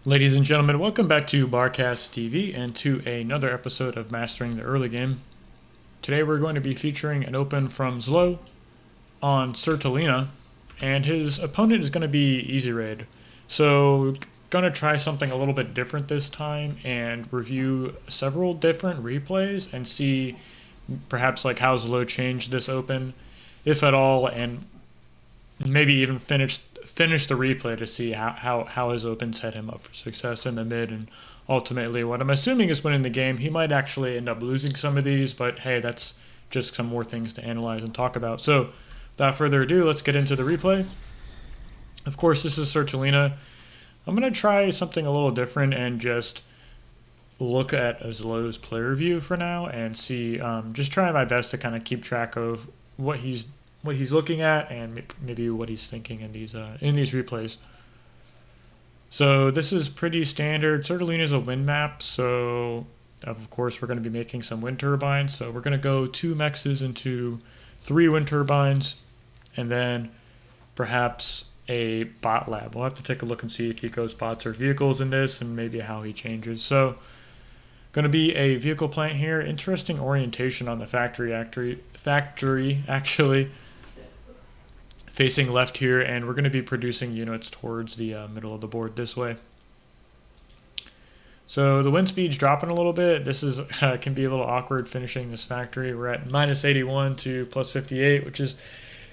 Ladies and gentlemen, welcome back to Barcast TV and to another episode of Mastering the Early Game. Today we're going to be featuring an open from ZLO on Sertaleina, and his opponent is going to be Izirayd. So, going to try something a little bit different this time and review several different replays and see perhaps like how ZLO changed this open, if at all, and maybe even finish the replay to see how his open set him up for success in the mid, and ultimately what I'm assuming is winning the game. He might actually end up losing some of these, but hey, that's just some more things to analyze and talk about. So without further ado, let's get into the replay. Of course, this is Sertaleina. I'm going to try something a little different and just look at ZLO's player view for now and see, just try my best to kind of keep track of what he's looking at and maybe what he's thinking in these replays. So this is pretty standard. Sertaleina is a wind map, so of course we're going to be making some wind turbines. So we're going to go 2 mexes into 3 wind turbines, and then perhaps a bot lab. We'll have to take a look and see if he goes bots or vehicles in this, and maybe how he changes. So going to be a vehicle plant here. Interesting orientation on the factory actually. Facing left here, and we're going to be producing units towards the middle of the board this way. So the wind speed's dropping a little bit. This is can be a little awkward finishing this factory. We're at -81 to +58, which is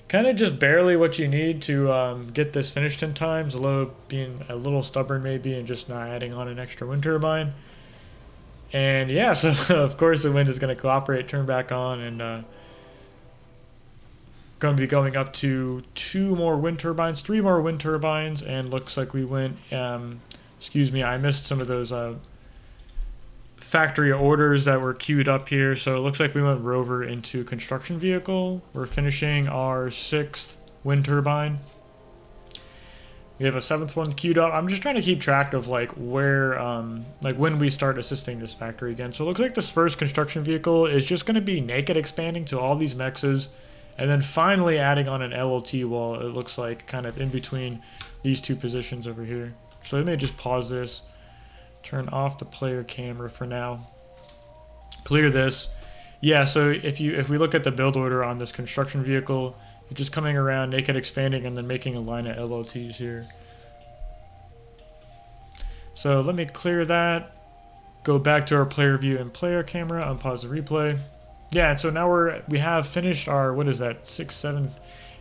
kind of just barely what you need to get this finished in time. ZLO being a little stubborn maybe and just not adding on an extra wind turbine. And yeah, so of course the wind is going to cooperate, turn back on, and going to be going up to 3 more wind turbines, and looks like we went, excuse me, I missed some of those factory orders that were queued up here. So it looks like we went rover into construction vehicle. We're finishing our 6th wind turbine. We have a 7th one queued up. I'm just trying to keep track of like where, like when we start assisting this factory again. So it looks like this first construction vehicle is just going to be naked expanding to all these mexes, and then finally adding on an LLT wall, it looks like, kind of in between these 2 positions over here. So let me just pause this, turn off the player camera for now, clear this. Yeah, so if we look at the build order on this construction vehicle, it's just coming around, naked expanding, and then making a line of LLTs here. So let me clear that, go back to our player view and player camera, unpause the replay. Yeah, and so now we have finished our, what is that, 6th, 7th,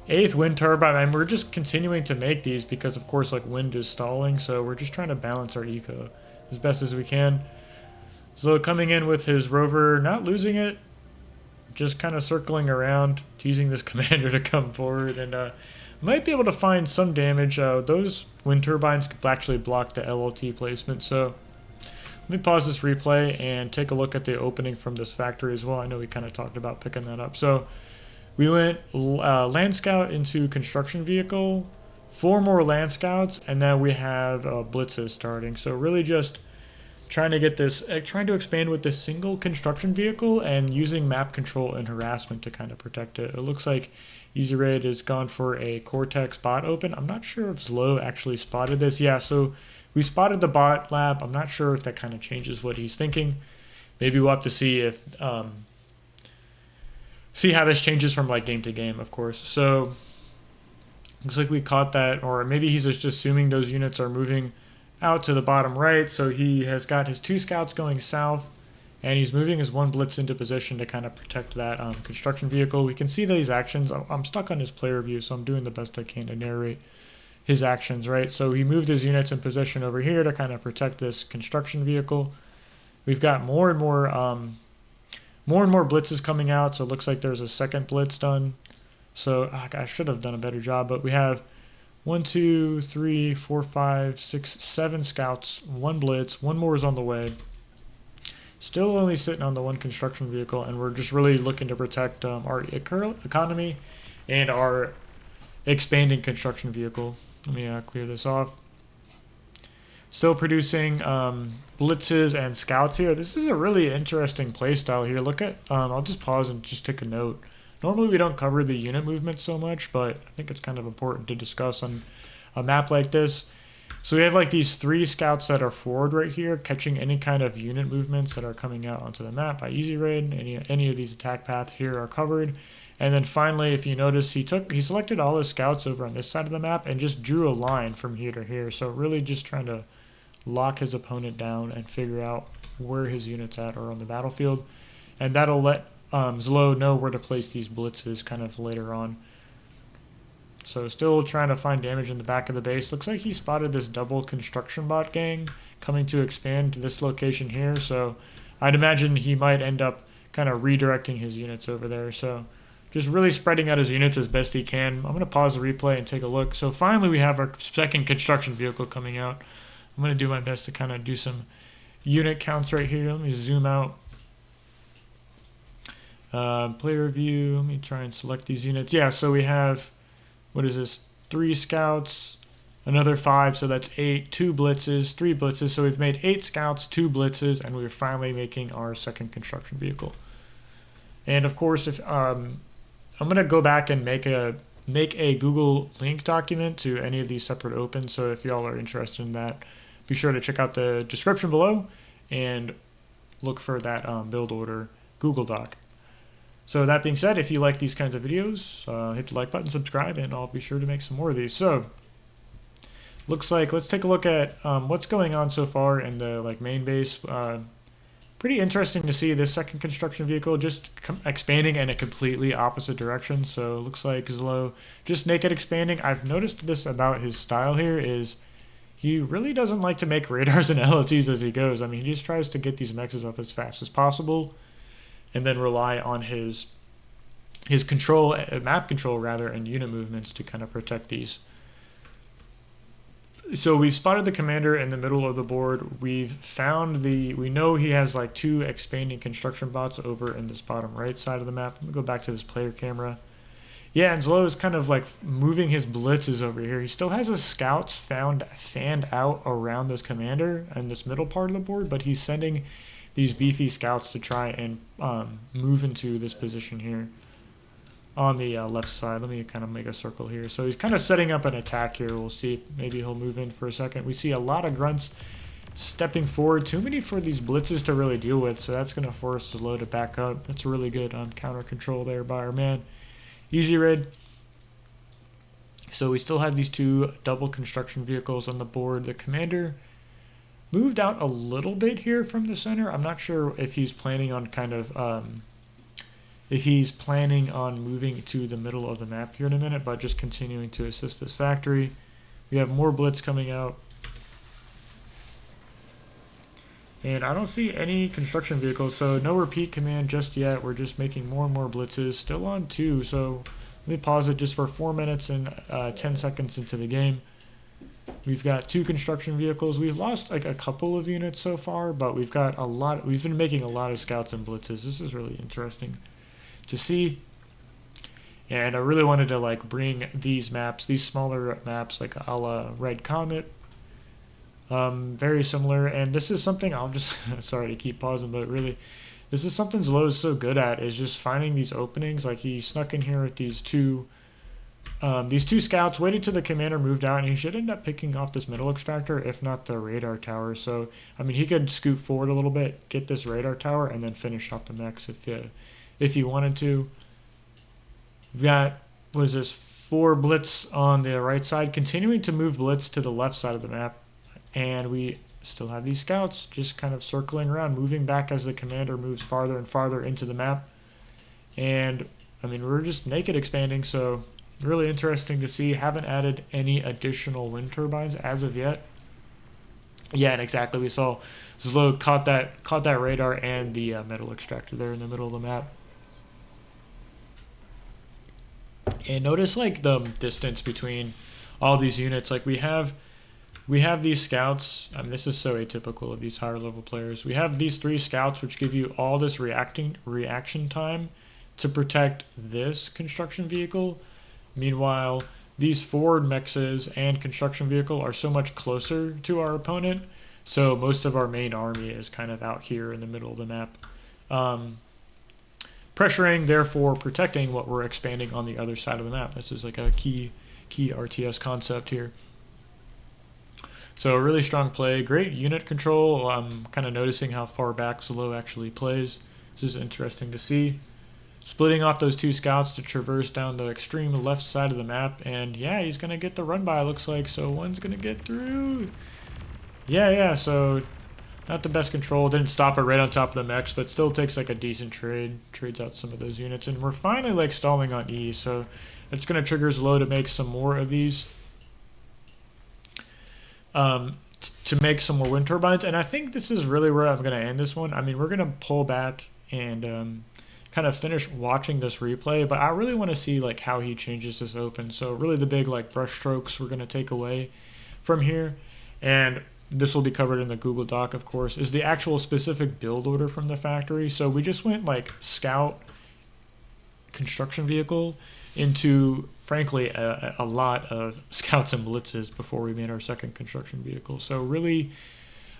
8th wind turbine, and we're just continuing to make these because, of course, like wind is stalling, so we're just trying to balance our eco as best as we can. So coming in with his rover, not losing it, just kind of circling around, teasing this commander to come forward, and might be able to find some damage. Those wind turbines actually block the LLT placement, so let me pause this replay and take a look at the opening from this factory as well. I know we kind of talked about picking that up. So we went land scout into construction vehicle, 4 more land scouts, and then we have blitzes starting. So really just trying to get this, trying to expand with this single construction vehicle and using map control and harassment to kind of protect it. It looks like Izirayd has gone for a Cortex bot open. I'm not sure if ZLO actually spotted this. Yeah, so we spotted the bot lab. I'm not sure if that kind of changes what he's thinking. Maybe we'll have to see if see how this changes from like game to game, of course. So looks like we caught that, or maybe he's just assuming those units are moving out to the bottom right. So he has got his 2 scouts going south, and he's moving his 1 blitz into position to kind of protect that construction vehicle. We can see these actions. I'm stuck on his player view, so I'm doing the best I can to narrate his actions, right? So he moved his units in position over here to kind of protect this construction vehicle. We've got more and more blitzes coming out, so it looks like there's a 2nd blitz done. So I should have done a better job, but we have 1, 2, 3, 4, 5, 6, 7 scouts, 1 blitz, 1 more is on the way. Still only sitting on the 1 construction vehicle, and we're just really looking to protect our economy and our expanding construction vehicle. Let me clear this off. Still producing blitzes and scouts here. This is a really interesting playstyle here. Look at, I'll just pause and just take a note. Normally we don't cover the unit movement so much, but I think it's kind of important to discuss on a map like this. So we have like these 3 scouts that are forward right here, catching any kind of unit movements that are coming out onto the map by Izirayd. Any of these attack paths here are covered. And then finally, if you notice, he selected all his scouts over on this side of the map and just drew a line from here to here. So really just trying to lock his opponent down and figure out where his units at are on the battlefield. And that'll let ZLO know where to place these blitzes kind of later on. So still trying to find damage in the back of the base. Looks like he spotted this double construction bot gang coming to expand to this location here. So I'd imagine he might end up kind of redirecting his units over there. So just really spreading out his units as best he can. I'm going to pause the replay and take a look. So finally we have our second construction vehicle coming out. I'm going to do my best to kind of do some unit counts right here. Let me zoom out. Player view. Let me try and select these units. Yeah, so we have, what is this? 3 scouts, another 5, so that's 8, 2 blitzes, 3 blitzes. So we've made 8 scouts, 2 blitzes, and we're finally making our second construction vehicle. And of course, if I'm going to go back and make a Google link document to any of these separate opens. So if y'all are interested in that, be sure to check out the description below and look for that build order Google Doc. So that being said, if you like these kinds of videos, hit the like button, subscribe, and I'll be sure to make some more of these. So looks like, let's take a look at what's going on so far in the main base. Pretty interesting to see this second construction vehicle just expanding in a completely opposite direction. So it looks like ZLO just naked expanding. I've noticed this about his style here is he really doesn't like to make radars and LOTs as he goes. I mean, he just tries to get these mexes up as fast as possible and then rely on his control, map control rather, and unit movements to kind of protect these. So we've spotted the commander in the middle of the board. We know he has like 2 expanding construction bots over in this bottom right side of the map. Let me go back to this player camera. Yeah, and ZLO is kind of like moving his blitzes over here. He still has his scouts fanned out around this commander in this middle part of the board, but he's sending these beefy scouts to try and move into this position here on the left side. Let me kind of make a circle here. So he's kind of setting up an attack here. We'll see. Maybe he'll move in for a second. We see a lot of grunts stepping forward. Too many for these blitzes to really deal with, so that's going to force ZLO to back up. That's really good on counter control there by our man Izirayd. So we still have these 2 double construction vehicles on the board. The commander moved out a little bit here from the center. I'm not sure if he's planning on moving to the middle of the map here in a minute, but just continuing to assist this factory. We have more blitz coming out. And I don't see any construction vehicles, so no repeat command just yet. We're just making more and more blitzes. Still on 2, so let me pause it just for 4 minutes and 10 seconds into the game. We've got 2 construction vehicles. We've lost like a couple of units so far, but we've got a lot. We've been making a lot of scouts and blitzes. This is really interesting to see. And I really wanted to like bring these maps, these smaller maps, like a la Red Comet, very similar. And this is something I'll just sorry to keep pausing, but really, this is something ZLO is so good at, is just finding these openings. Like he snuck in here with these two scouts, waited till the commander moved out, and he should end up picking off this middle extractor, if not the radar tower. So, I mean, he could scoot forward a little bit, get this radar tower, and then finish off the mechs if you wanted to. We've got, what is this, 4 blitz on the right side, continuing to move blitz to the left side of the map. And we still have these scouts just kind of circling around, moving back as the commander moves farther and farther into the map. And, I mean, we're just naked expanding, so really interesting to see. Haven't added any additional wind turbines as of yet. Yeah, and exactly, we saw ZLO caught that radar and the metal extractor there in the middle of the map. And notice like the distance between all these units. Like we have these scouts. I mean, this is so atypical of these higher level players. We have these 3 scouts which give you all this reaction time to protect this construction vehicle. Meanwhile, these forward mexes and construction vehicle are so much closer to our opponent, so most of our main army is kind of out here in the middle of the map, pressuring, therefore protecting what we're expanding on the other side of the map. This is like a key RTS concept here. So a really strong play, great unit control. I'm kind of noticing how far back ZLO actually plays. This is interesting to see. Splitting off those two scouts to traverse down the extreme left side of the map, and yeah, he's gonna get the run by, looks like. So one's gonna get through. Yeah, so not the best control. Didn't stop it right on top of the mechs, but still takes like a decent trade. Trades out some of those units, and we're finally like stalling on E, so it's gonna trigger ZLO to make some more of these. To make some more wind turbines, and I think this is really where I'm gonna end this one. I mean, we're gonna pull back and kind of finish watching this replay, but I really want to see like how he changes this open. So really the big like brush strokes we're going to take away from here, and this will be covered in the Google Doc, of course, is the actual specific build order from the factory. So we just went like scout, construction vehicle, into frankly a lot of scouts and blitzes before we made our second construction vehicle. So really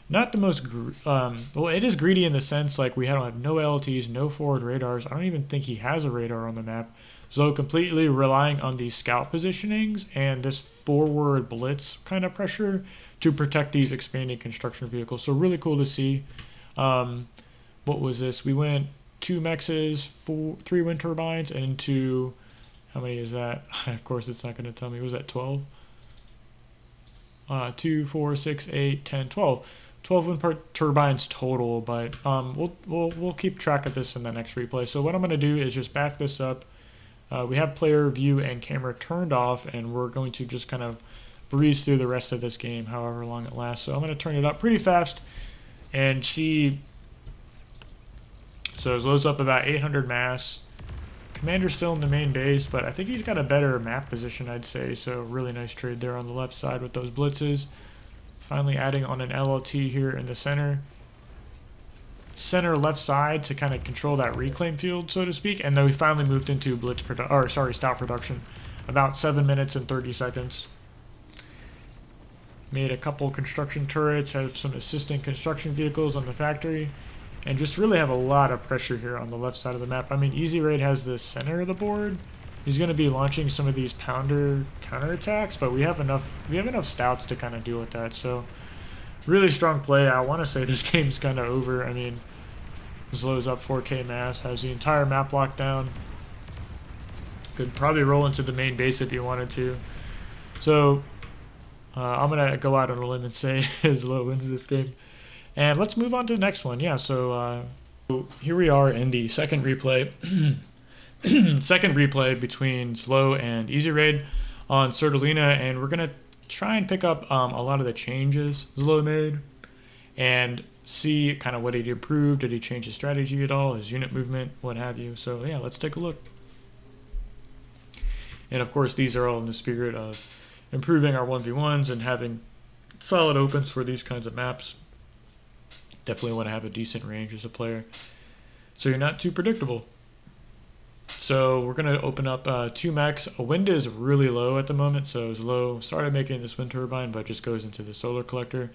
not the most, well, it is greedy in the sense like we don't have no LTs, no forward radars. I don't even think he has a radar on the map. So completely relying on these scout positionings and this forward blitz kind of pressure to protect these expanding construction vehicles. So really cool to see. What was this? We went 2 mexes, 3 wind turbines, and into, how many is that? Of course, it's not going to tell me. Was that 12? 2, 4, 6, 8, 10, 12. 12 wind turbines total, but we'll keep track of this in the next replay. So what I'm going to do is just back this up. We have player view and camera turned off, and we're going to just kind of breeze through the rest of this game, however long it lasts. So I'm going to turn it up pretty fast and see. So it loads up about 800 mass. Commander's still in the main base, but I think he's got a better map position, I'd say. So really nice trade there on the left side with those blitzes. Finally adding on an LLT here in the center left side to kind of control that reclaim field, so to speak. And then we finally moved into stout production, about 7 minutes and 30 seconds. Made a couple construction turrets, have some assistant construction vehicles on the factory, and just really have a lot of pressure here on the left side of the map. I mean, Izirayd has the center of the board. He's going to be launching some of these pounder counterattacks, but we have enough stouts to kind of deal with that. So really strong play. I want to say this game's kind of over. I mean, ZLO's up 4K mass, has the entire map locked down. Could probably roll into the main base if you wanted to. So I'm going to go out on a limb and say ZLO wins this game. And let's move on to the next one. Yeah, so here we are in the second replay. Second replay between ZLO and Izirayd on Sertaleina, and we're going to try and pick up a lot of the changes ZLO made and see kind of what he improved. Did he change his strategy at all, his unit movement, what have you. So yeah, let's take a look. And of course, these are all in the spirit of improving our 1v1s and having solid opens for these kinds of maps. Definitely want to have a decent range as a player, so you're not too predictable. So we're going to open up 2 mechs. Wind is really low at the moment, so ZLO started making this wind turbine, but just goes into the solar collector.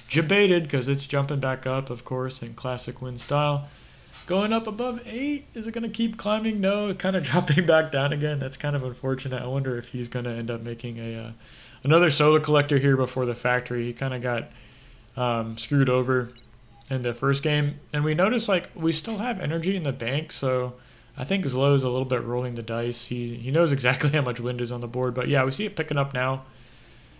Jebaited, because it's jumping back up, of course, in classic wind style. Going up above 8. Is it going to keep climbing? No, kind of dropping back down again. That's kind of unfortunate. I wonder if he's going to end up making another solar collector here before the factory. He kind of got screwed over in the first game. And we notice like we still have energy in the bank, so I think ZLO is a little bit rolling the dice. He knows exactly how much wind is on the board, but yeah, we see it picking up now.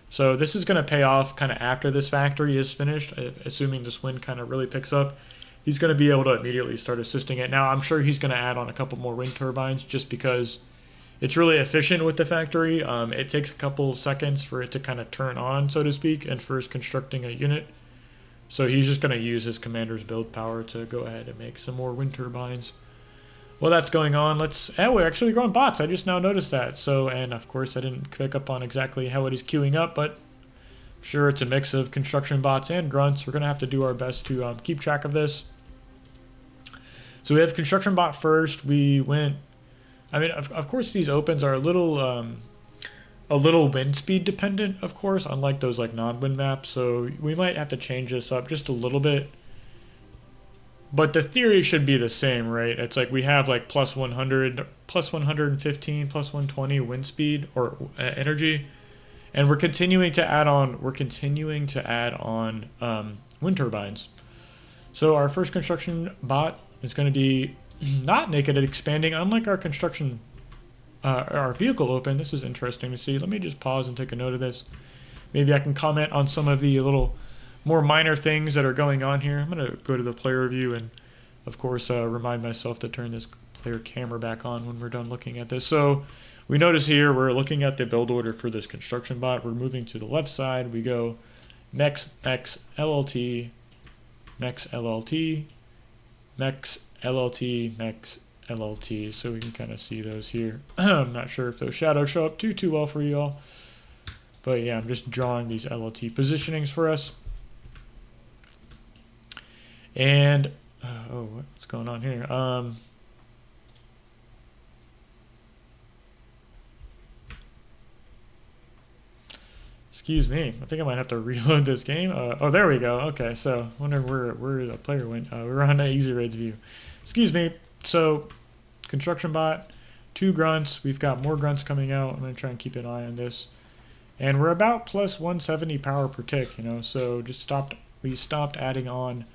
So this is going to pay off kind of after this factory is finished, assuming this wind kind of really picks up. He's going to be able to immediately start assisting it. Now, I'm sure he's going to add on a couple more wind turbines just because it's really efficient with the factory. It takes a couple seconds for it to kind of turn on, so to speak, and first constructing a unit. So he's just going to use his commander's build power to go ahead and make some more wind turbines. Well, that's going on. We're actually growing bots. I just now noticed that. So, and of course, I didn't pick up on exactly how it is queuing up, but I'm sure it's a mix of construction bots and grunts. We're going to have to do our best to keep track of this. So we have construction bot first. We went, I mean, of course, these opens are a little wind speed dependent, of course, unlike those like non-wind maps. So we might have to change this up just a little bit. But the theory should be the same, right? It's like we have like plus 100, plus 115, plus 120 wind speed or energy. And we're continuing to add on wind turbines. So our first construction bot is going to be not naked and expanding, unlike our our vehicle open. This is interesting to see. Let me just pause and take a note of this. Maybe I can comment on some of the little more minor things that are going on here. I'm going to go to the player view and, of course, remind myself to turn this player camera back on when we're done looking at this. So we notice here we're looking at the build order for this construction bot. We're moving to the left side. We go Mex LLT, Mex LLT, Mex LLT, Mex LLT. So we can kind of see those here. I'm not sure if those shadows show up too well for you all. But yeah, I'm just drawing these LLT positionings for us. And, oh, what's going on here? Excuse me. I think I might have to reload this game. Oh, there we go. Okay, so wondering where the player went. We're on Izirayd's view. Excuse me. So, construction bot, 2 grunts. We've got more grunts coming out. I'm going to try and keep an eye on this. And we're about plus 170 power per tick, you know, so we stopped adding on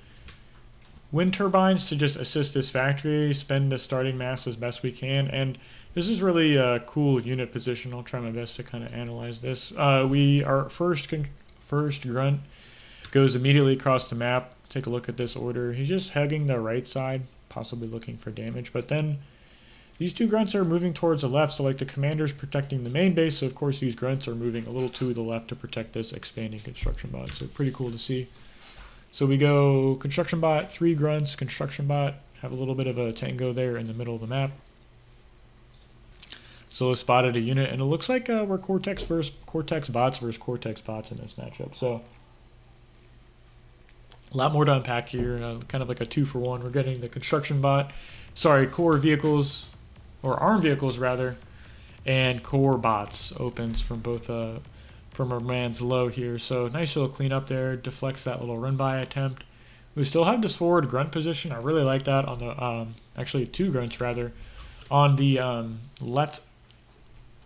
wind turbines to just assist this factory, spend the starting mass as best we can, and this is really a cool unit position. I'll try my best to kind of analyze this. Our first grunt goes immediately across the map. Take a look at this order. He's just hugging the right side, possibly looking for damage, but then these 2 grunts are moving towards the left, so like the commander's protecting the main base, so of course these grunts are moving a little to the left to protect this expanding construction bot, so pretty cool to see. So we go construction bot, 3 grunts, construction bot, have a little bit of a tango there in the middle of the map. So spotted a unit, and it looks like we're Cortex bots versus Cortex bots in this matchup, so a lot more to unpack here, kind of like a 2-for-1. We're getting the construction bot, core vehicles, or armed vehicles rather, and core bots opens from both from our man ZLO here. So nice little cleanup there, deflects that little run by attempt. We still have this forward grunt position. I really like that on the actually 2 grunts rather on the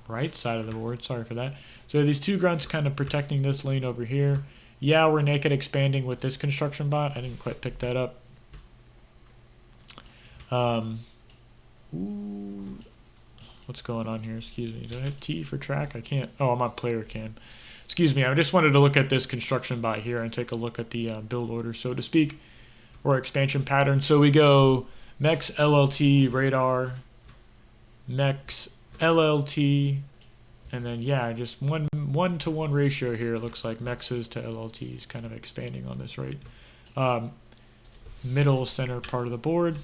right side of the board. Sorry for that. So these 2 grunts kind of protecting this lane over here. Yeah, we're naked expanding with this construction bot. I didn't quite pick that up. Ooh, what's going on here? Excuse me. Did I hit T for track? I can't. Oh, I'm on player cam. Excuse me. I just wanted to look at this construction bot here and take a look at the build order, so to speak, or expansion pattern. So we go Mex LLT radar, Mex LLT, and then yeah, just 1-to-1 ratio here. It looks like Mexes to LLTs kind of expanding on this right middle center part of the board.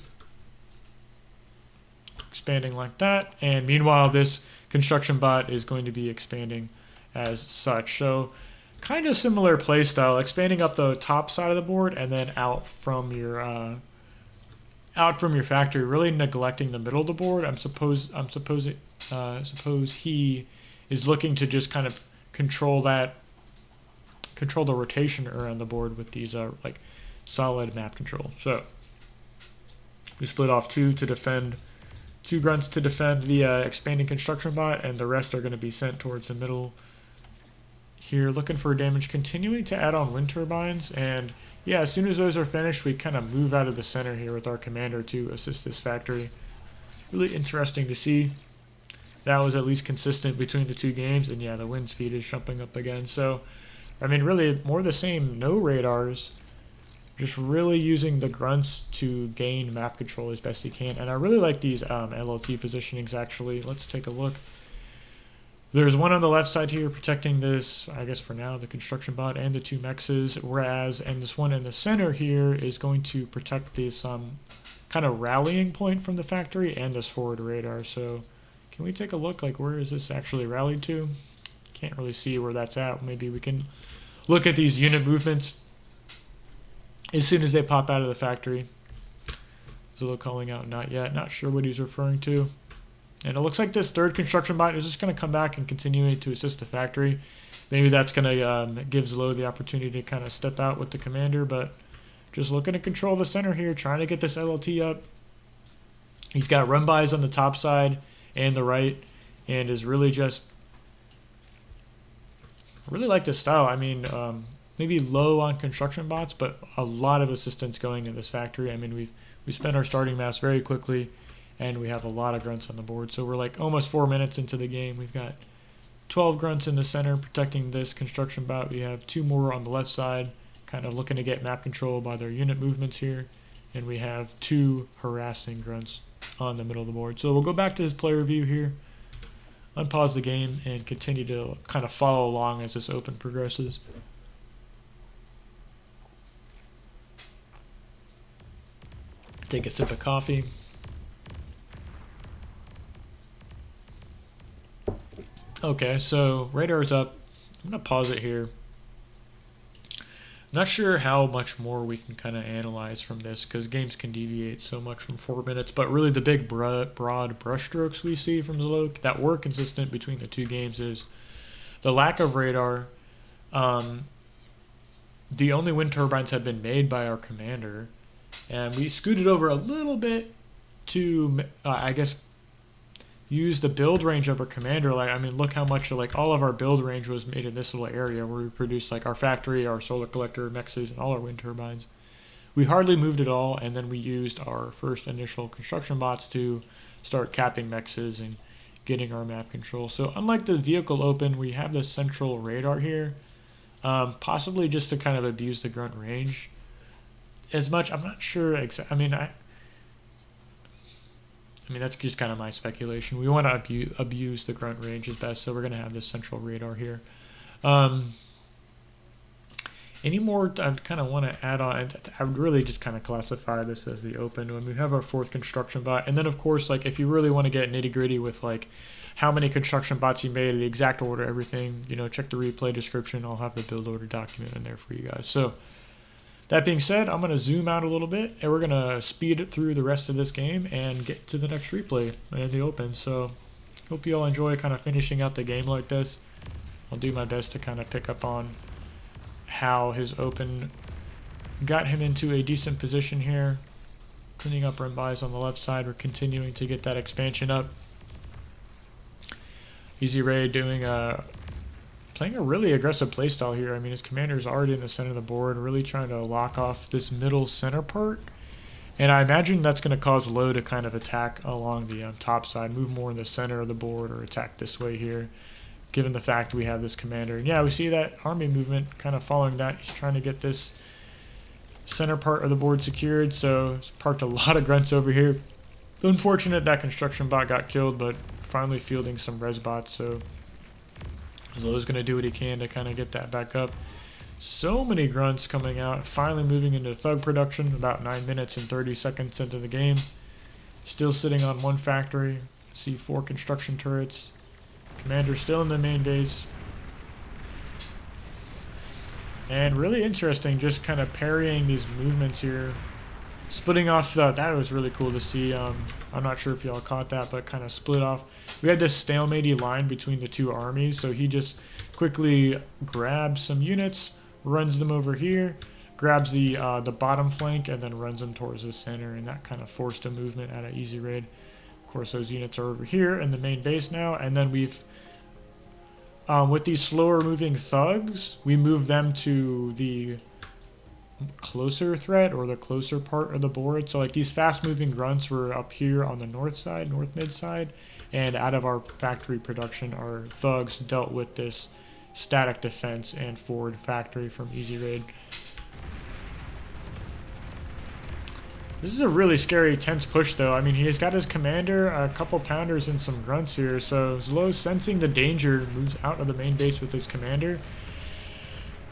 Expanding like that, and meanwhile this construction bot is going to be expanding as such. So kind of similar play style, expanding up the top side of the board and then out from your factory, really neglecting the middle of the board. I suppose he is looking to just kind of control the rotation around the board with these like solid map control. So we split off 2 to defend. 2 grunts to defend the expanding construction bot, and the rest are going to be sent towards the middle here, looking for damage, continuing to add on wind turbines. And yeah, as soon as those are finished, we kind of move out of the center here with our commander to assist this factory. Really interesting to see. That was at least consistent between the 2 games, and yeah, the wind speed is jumping up again. So, I mean, really more the same, no radars. Just really using the grunts to gain map control as best you can. And I really like these LLT positionings, actually. Let's take a look. There's one on the left side here protecting this, I guess for now, the construction bot and the 2 mexes. And this one in the center here is going to protect this kind of rallying point from the factory and this forward radar. So can we take a look, like where is this actually rallied to? Can't really see where that's at. Maybe we can look at these unit movements as soon as they pop out of the factory. ZLO calling out not yet. Not sure what he's referring to. And it looks like this 3rd construction bot is just going to come back and continue to assist the factory. Maybe that's going to give ZLO the opportunity to kind of step out with the commander, but just looking to control the center here, trying to get this LLT up. He's got run-bys on the top side and the right, and is really just I really like this style. I mean, maybe low on construction bots, but a lot of assistance going in this factory. I mean, we spent our starting mass very quickly, and we have a lot of grunts on the board. So we're like almost 4 minutes into the game. We've got 12 grunts in the center protecting this construction bot. We have 2 more on the left side, kind of looking to get map control by their unit movements here. And we have 2 harassing grunts on the middle of the board. So we'll go back to his player view here, unpause the game, and continue to kind of follow along as this open progresses. Take a sip of coffee. Okay, so radar's up. I'm going to pause it here. Not sure how much more we can kind of analyze from this because games can deviate so much from 4 minutes, but really the big broad brushstrokes we see from ZLO that were consistent between the 2 games is the lack of radar. The only wind turbines have been made by our commander, and we scooted over a little bit to, I guess, use the build range of our commander. Like, I mean, look how much like all of our build range was made in this little area where we produced like our factory, our solar collector, mexes, and all our wind turbines. We hardly moved at all, and then we used our first initial construction bots to start capping mexes and getting our map control. So unlike the vehicle open, we have this central radar here, possibly just to kind of abuse the grunt range as much. I'm not sure. I mean, that's just kind of my speculation. We want to abuse the grunt range as best, so we're going to have this central radar here. Any more I kind of want to add on? I would really just kind of classify this as the open when we have our 4th construction bot. And then, of course, like if you really want to get nitty-gritty with like how many construction bots you made, the exact order, everything, check the replay description. I'll have the build order document in there for you guys. So that being said, I'm going to zoom out a little bit, and we're going to speed it through the rest of this game and get to the next replay in the open. So hope you all enjoy kind of finishing out the game like this. I'll do my best to kind of pick up on how his open got him into a decent position here. Cleaning up run buys on the left side. We're continuing to get that expansion up. Izirayd doing playing a really aggressive playstyle here. I mean, his commander's already in the center of the board, really trying to lock off this middle center part. And I imagine that's going to cause Low to kind of attack along the top side, move more in the center of the board, or attack this way here, given the fact we have this commander. And yeah, we see that army movement kind of following that. He's trying to get this center part of the board secured, so he's parked a lot of grunts over here. Unfortunate that construction bot got killed, but finally fielding some res bots, so ZLO's going to do what he can to kind of get that back up. So many grunts coming out, finally moving into thug production about 9 minutes and 30 seconds into the game. Still sitting on 1 factory. See 4 construction turrets. Commander still in the main base. And really interesting, just kind of parrying these movements here. Splitting off, that was really cool to see. I'm not sure if y'all caught that, but kind of split off. We had this stalematy line between the 2 armies, so he just quickly grabs some units, runs them over here, grabs the bottom flank, and then runs them towards the center, and that kind of forced a movement out of Izirayd. Of course, those units are over here in the main base now, and then we've, with these slower moving thugs, we move them to the closer threat or the closer part of the board. So like these fast moving grunts were up here on the north mid side, and out of our factory production, our thugs dealt with this static defense and forward factory from Izirayd. This is a really scary, tense push, though. I mean, he's got his commander, a couple pounders, and some grunts here. So ZLO, sensing the danger, moves out of the main base with his commander.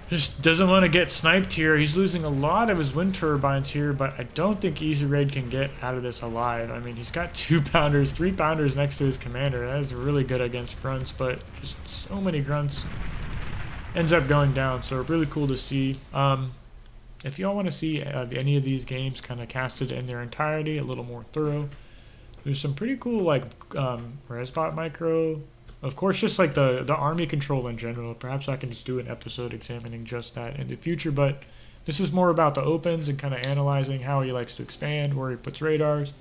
Just doesn't want to get sniped here. He's losing a lot of his wind turbines here, but I don't think Izirayd can get out of this alive. I mean, he's got 2 pounders, 3 pounders next to his commander. That is really good against grunts, but just so many grunts. Ends up going down, so really cool to see. If y'all want to see any of these games kind of casted in their entirety, a little more thorough, there's some pretty cool like Resbot micro. Of course, just like the army control in general. Perhaps I can just do an episode examining just that in the future, but this is more about the opens and kind of analyzing how he likes to expand, where he puts radars.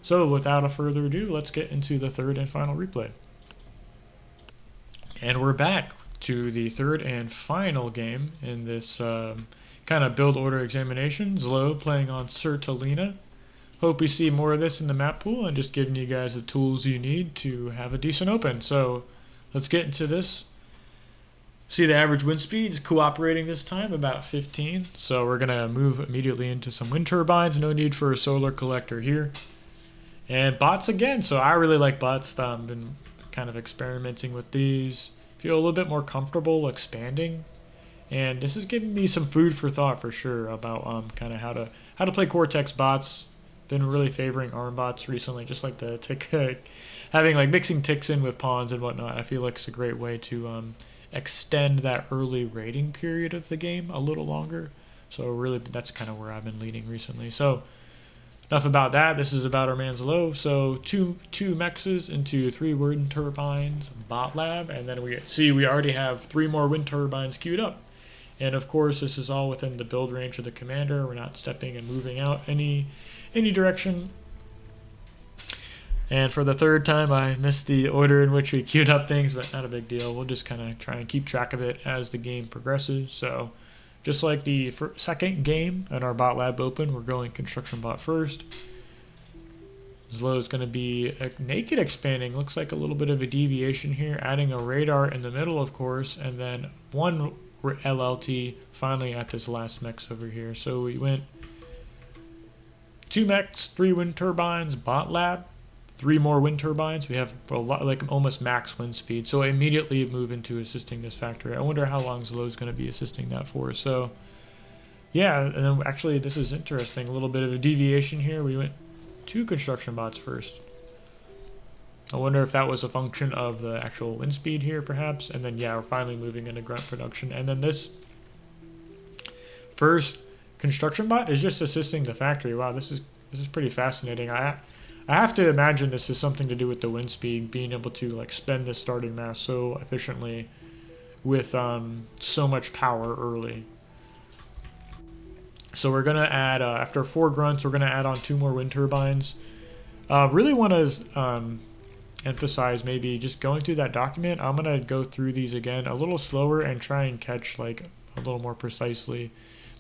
So without a further ado, let's get into the third and final replay. And we're back. to the third and final game in this kind of build order examination. ZLO playing on Sertaleina. Hope we see more of this in the map pool and just giving you guys the tools you need to have a decent open. So let's get into this. See the average wind speed is cooperating this time, about 15. So we're going to move immediately into some wind turbines. No need for a solar collector here. And bots again. So I really like bots. I've been kind of experimenting with these. Feel a little bit more comfortable expanding. And this is giving me some food for thought for sure about kind of how to play Cortex bots. Been really favoring arm bots recently, just like the tick, having like mixing ticks in with pawns and whatnot. I feel like it's a great way to extend that early raiding period of the game a little longer. So really, that's kind of where I've been leaning recently. So enough about that. This is about our man ZLO. So two mexes into 3 wind turbines, bot lab, and then we already have 3 more wind turbines queued up. And of course, this is all within the build range of the commander. We're not stepping and moving out any direction. And for the third time, I missed the order in which we queued up things, but not a big deal. We'll just kind of try and keep track of it as the game progresses. So just like the second game at our bot lab open, we're going construction bot first. ZLO is going to be naked expanding. Looks like a little bit of a deviation here, adding a radar in the middle, of course, and then 1 LLT finally at this last mex over here. So we went 2 mechs, 3 wind turbines, bot lab, 3 more wind turbines. We have a lot, like almost max wind speed. So I immediately move into assisting this factory. I wonder how long ZLO is going to be assisting that for. So yeah, and then actually this is interesting. A little bit of a deviation here. We went 2 construction bots first. I wonder if that was a function of the actual wind speed here, perhaps. And then yeah, we're finally moving into grunt production. And then this first construction bot is just assisting the factory. Wow, this is pretty fascinating. I have to imagine this is something to do with the wind speed, being able to like spend the starting mass so efficiently with so much power early. So we're gonna add after 4 grunts, we're gonna add on 2 more wind turbines. Really want to emphasize maybe just going through that document. I'm gonna go through these again a little slower and try and catch like a little more precisely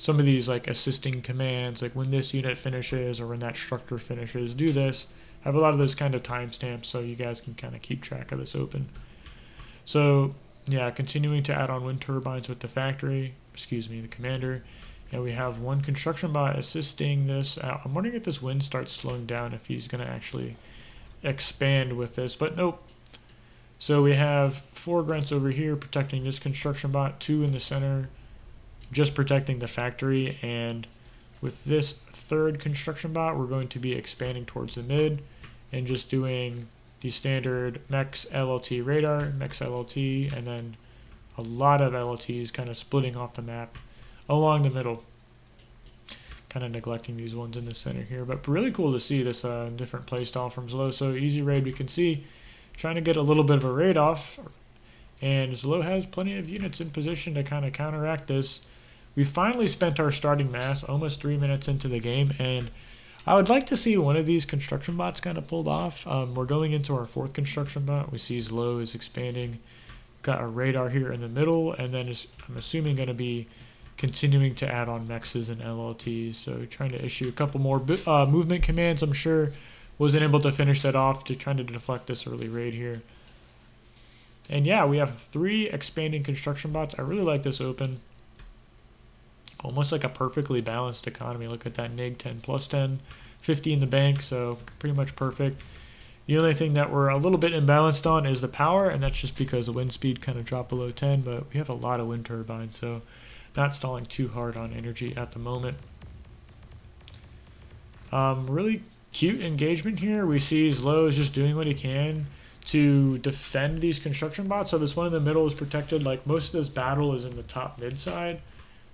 some of these like assisting commands, like when this unit finishes or when that structure finishes, do this. I have a lot of those kind of timestamps so you guys can kind of keep track of this open. So yeah, continuing to add on wind turbines with the factory, the commander. And we have 1 construction bot assisting this. I'm wondering if this wind starts slowing down, if he's going to actually expand with this, but nope. So we have 4 grunts over here protecting this construction bot, 2 in the center, just protecting the factory. And with this 3rd construction bot, we're going to be expanding towards the mid and just doing the standard mex LLT radar, mex LLT, and then a lot of LLTs kind of splitting off the map along the middle. Kind of neglecting these ones in the center here, but really cool to see this different playstyle from ZLO. So Izirayd, we can see trying to get a little bit of a raid off, and ZLO has plenty of units in position to kind of counteract this. We finally spent our starting mass almost 3 minutes into the game, and I would like to see one of these construction bots kind of pulled off. We're going into our 4th construction bot. We see ZLO is expanding. Got our radar here in the middle, and then I'm assuming going to be continuing to add on mexes and LLTs. So trying to issue a couple more movement commands. I'm sure wasn't able to finish that off to trying to deflect this early raid here. And yeah, we have 3 expanding construction bots. I really like this open. Almost like a perfectly balanced economy. Look at that neg 10 plus 10, 50 in the bank, so pretty much perfect. The only thing that we're a little bit imbalanced on is the power, and that's just because the wind speed kind of dropped below 10, but we have a lot of wind turbines, so not stalling too hard on energy at the moment. Really cute engagement here. We see ZLO is just doing what he can to defend these construction bots. So this one in the middle is protected. Like most of this battle is in the top mid side.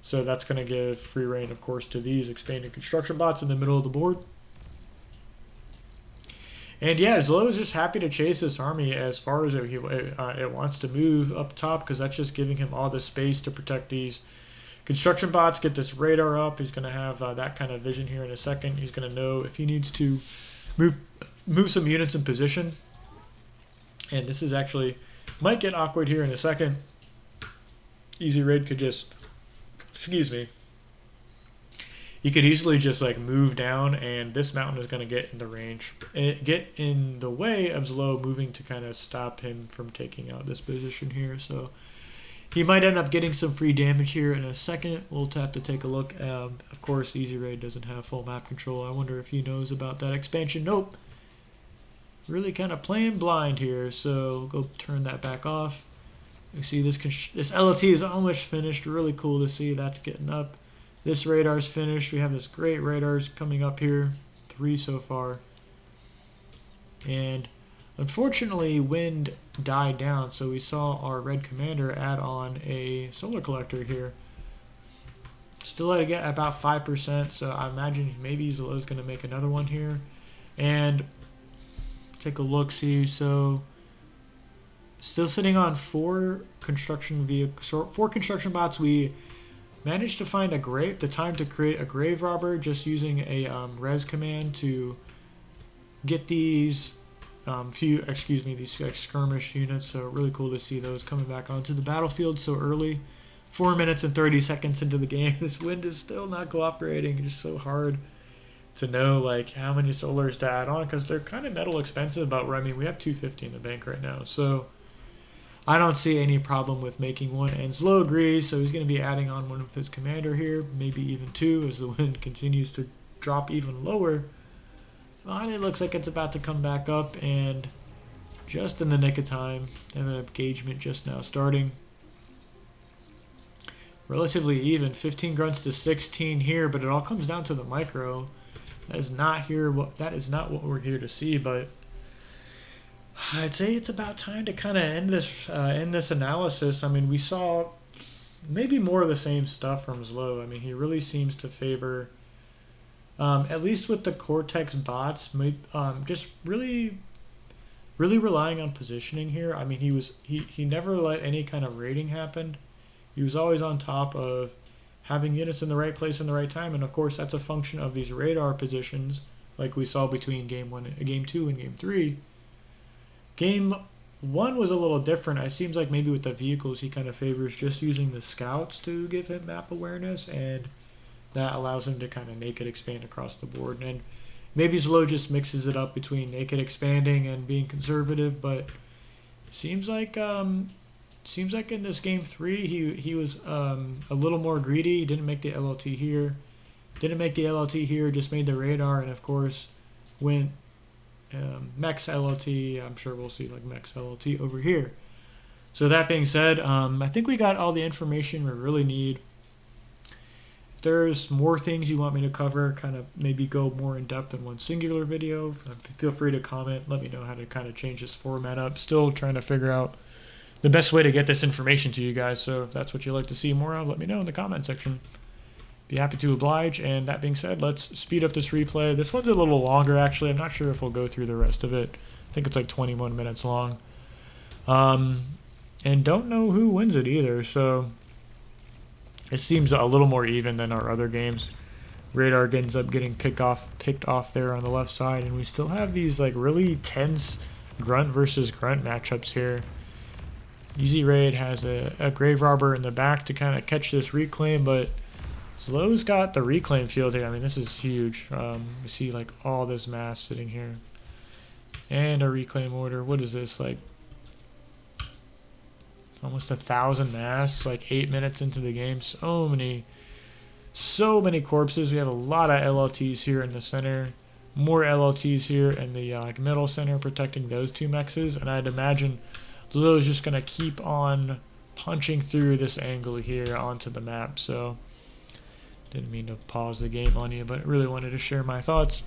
So that's going to give free reign, of course, to these expanding construction bots in the middle of the board. And yeah, ZLO is just happy to chase this army as far as it wants to move up top, because that's just giving him all the space to protect these construction bots, get this radar up. He's going to have that kind of vision here in a second. He's going to know if he needs to move some units in position. And this is actually, might get awkward here in a second. Izirayd could just, excuse me, he could easily just like move down, and this mountain is going to get in the range, get in the way of ZLO moving to kind of stop him from taking out this position here. So he might end up getting some free damage here in a second. We'll have to take a look. Of course, Izirayd doesn't have full map control. I wonder if he knows about that expansion. Nope. Really kind of playing blind here. So we'll go turn that back off. You see this LLT is almost finished. Really cool to see that's getting up. This radar's finished. We have this great radars coming up here. 3 so far. And unfortunately, wind died down, so we saw our red commander add on a solar collector here. Still at about 5%, so I imagine maybe ZLO is going to make another one here. And take a look, see, so still sitting on 4 construction vehicles, 4 construction bots. We managed to find the time to create a grave robber just using a res command to get these these like skirmish units. So really cool to see those coming back onto the battlefield so early. 4 minutes and 30 seconds into the game. This wind is still not cooperating. It's so hard to know like how many solars to add on because they're kind of metal expensive. But I mean, we have 250 in the bank right now, so I don't see any problem with making one. And ZLO agrees, so he's going to be adding on one with his commander here, maybe even 2 as the wind continues to drop even lower. Well, it looks like it's about to come back up, and just in the nick of time, have an engagement just now starting. Relatively even, 15 grunts to 16 here, but it all comes down to the micro. That is not what we're here to see, but I'd say it's about time to kind of end this analysis. I mean, we saw maybe more of the same stuff from ZLO. I mean, he really seems to favor, at least with the Cortex bots, just really relying on positioning here. I mean, he never let any kind of raiding happen. He was always on top of having units in the right place in the right time, and of course that's a function of these radar positions, like we saw between Game 2 and Game 3. Game 1 was a little different. It seems like maybe with the vehicles he kind of favors just using the scouts to give him map awareness, and that allows him to kind of naked expand across the board. And maybe ZLO just mixes it up between naked expanding and being conservative, but seems like in this Game 3 he was a little more greedy. He didn't make the LLT here. Just made the radar, and of course went Mex LLT. I'm sure we'll see like Mex LLT over here. So that being said, I think we got all the information we really need. If there's more things you want me to cover, kind of maybe go more in depth in one singular video, feel free to comment. Let me know how to kind of change this format up. Still trying to figure out the best way to get this information to you guys. So if that's what you'd like to see more of, let me know in the comment section. Be happy to oblige. And that being said, let's speed up this replay. This one's a little longer, actually. I'm not sure if we'll go through the rest of it. I think it's like 21 minutes long. And don't know who wins it either. So it seems a little more even than our other games. Radar ends up getting picked off there on the left side. And we still have these like really tense grunt versus grunt matchups here. Izirayd has a grave robber in the back to kind of catch this reclaim, but ZLO's got the reclaim field here. I mean, this is huge. We see like all this mass sitting here, and a reclaim order. What is this, like almost 1,000 mass, like 8 minutes into the game? So many corpses. We have a lot of LLTs here in the center, more LLTs here in the like middle center protecting those 2 mexes, and I'd imagine ZLO is just going to keep on punching through this angle here onto the map. So didn't mean to pause the game on you, but I really wanted to share my thoughts.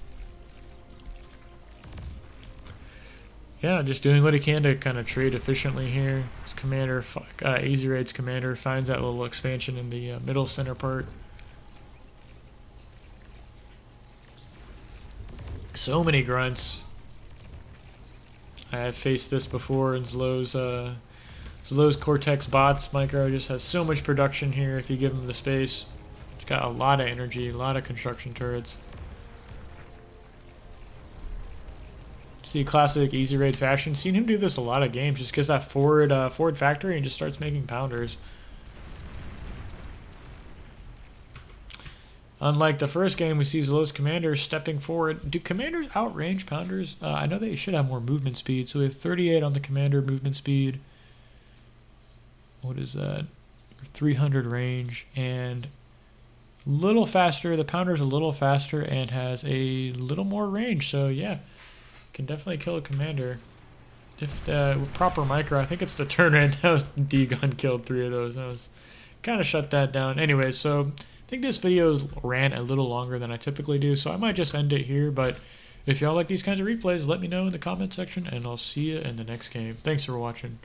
Yeah, just doing what he can to kind of trade efficiently here. His commander, Izirayd's commander, finds that little expansion in the middle center part. So many grunts. I have faced this before in ZLO's Cortex bots. Micro just has so much production here if you give him the space. It's got a lot of energy, a lot of construction turrets. See classic Izirayd fashion. Seen him do this a lot of games. Just gets that forward factory and just starts making pounders. Unlike the first game, we see ZLO's commander stepping forward. Do commanders outrange pounders? I know they should have more movement speed. So we have 38 on the commander movement speed. What is that? 300 range and little faster. The pounder's a little faster and has a little more range. So yeah, can definitely kill a commander. If the proper micro, I think it's the turn rate. That was D-Gun killed 3 of those. That was kind of shut that down. Anyway, so I think this video ran a little longer than I typically do, so I might just end it here. But if y'all like these kinds of replays, let me know in the comment section, and I'll see you in the next game. Thanks for watching.